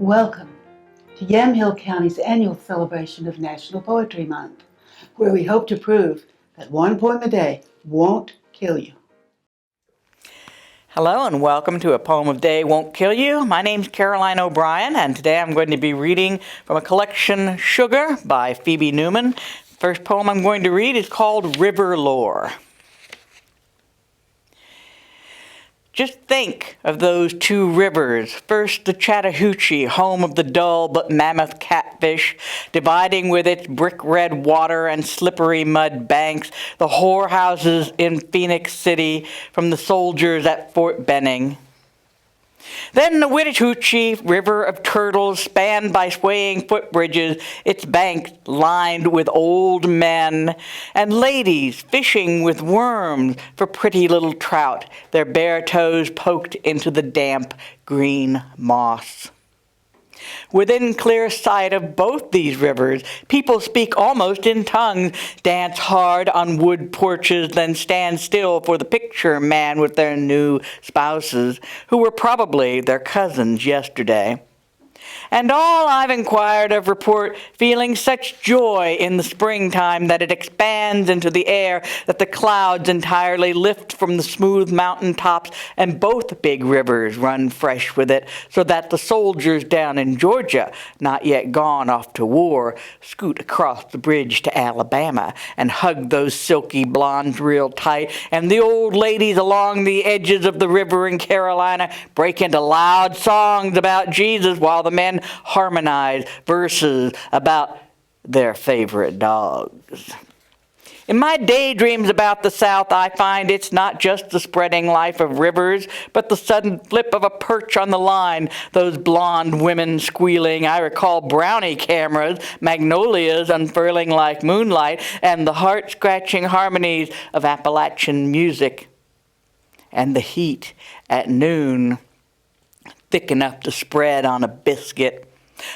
Welcome to Yamhill County's annual celebration of National Poetry Month, where we hope to prove that one poem a day won't kill you. Hello and welcome to A Poem of Day Won't Kill You. My name's Caroline OBrien, and today I'm going to be reading from a collection, Sugar, by Phoebe Newman. The first poem I'm going to read is called Riverlove. Just think of those two rivers. First, the Chattahoochee, home of the dull but mammoth catfish, dividing with its brick-red water and slippery mud banks the whorehouses in Phoenix City from the soldiers at Fort Benning. Then the Chattahoochee River of turtles, spanned by swaying footbridges, its banks lined with old men and ladies fishing with worms for pretty little trout, their bare toes poked into the damp green moss. Within clear sight of both these rivers, people speak almost in tongues, dance hard on wood porches, then stand still for the picture man with their new spouses, who were probably their cousins yesterday. And all I've inquired of report, feeling such joy in the springtime that it expands into the air, that the clouds entirely lift from the smooth mountain tops, and both big rivers run fresh with it, so that the soldiers down in Georgia, not yet gone off to war, scoot across the bridge to Alabama and hug those silky blondes real tight, and the old ladies along the edges of the river in Carolina break into loud songs about Jesus while the men harmonize verses about their favorite dogs. In my daydreams about the South, I find it's not just the spreading life of rivers, but the sudden flip of a perch on the line, those blonde women squealing. I recall brownie cameras, magnolias unfurling like moonlight, and the heart-scratching harmonies of Appalachian music. And the heat at noon, thick enough to spread on a biscuit.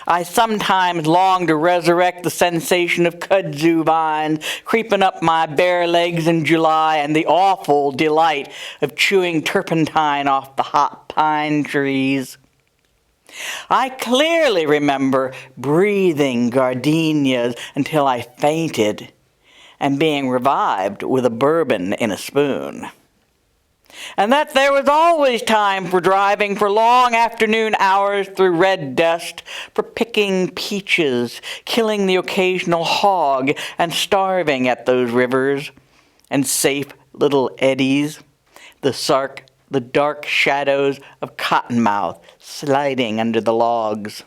I sometimes long to resurrect the sensation of kudzu vines creeping up my bare legs in July, and the awful delight of chewing turpentine off the hot pine trees. I clearly remember breathing gardenias until I fainted and being revived with a bourbon in a spoon. And that there was always time for driving for long afternoon hours through red dust, for picking peaches, killing the occasional hog, and starving at those rivers, and safe little eddies, the dark shadows of cottonmouth sliding under the logs.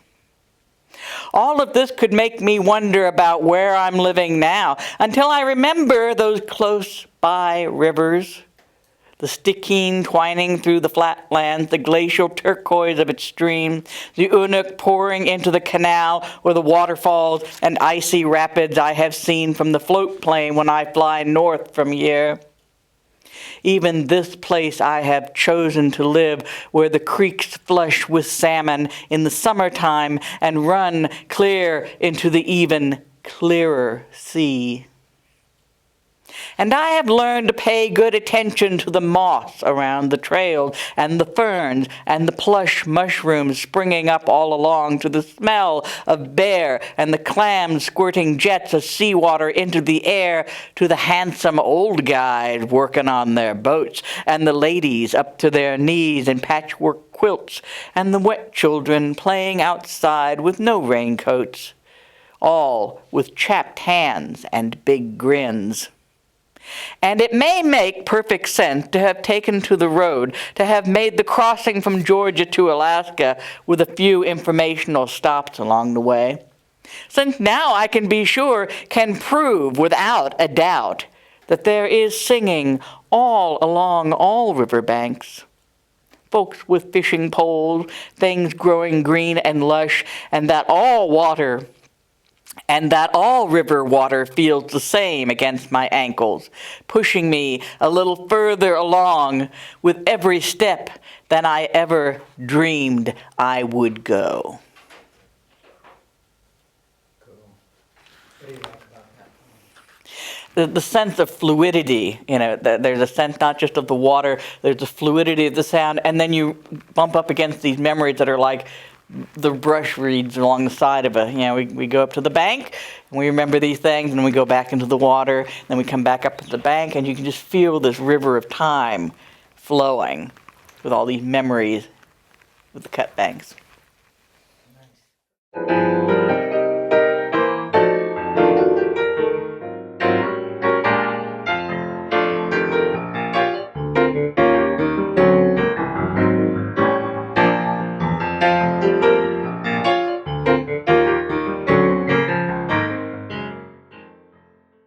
All of this could make me wonder about where I'm living now, until I remember those close-by rivers, the Stickeen twining through the flatlands, the glacial turquoise of its stream, the Unuk pouring into the canal, or the waterfalls and icy rapids I have seen from the float plane when I fly north from here. Even this place I have chosen to live, where the creeks flush with salmon in the summertime and run clear into the even clearer sea. And I have learned to pay good attention to the moss around the trails, and the ferns, and the plush mushrooms springing up all along, to the smell of bear, and the clams squirting jets of seawater into the air, to the handsome old guys working on their boats, and the ladies up to their knees in patchwork quilts, and the wet children playing outside with no raincoats, all with chapped hands and big grins. And it may make perfect sense to have taken to the road, to have made the crossing from Georgia to Alaska with a few informational stops along the way, since now I can be sure, can prove without a doubt, that there is singing all along all riverbanks. Folks with fishing poles, things growing green and lush, and that all river water feels the same against my ankles, pushing me a little further along with every step than I ever dreamed I would go. Cool. What do you like about that? The sense of fluidity, there's a sense not just of the water, there's the fluidity of the sound, and then you bump up against these memories that are like the brush reeds along the side of it. You know, we go up to the bank and we remember these things, and then we go back into the water, then we come back up to the bank, and you can just feel this river of time flowing with all these memories with the cut banks.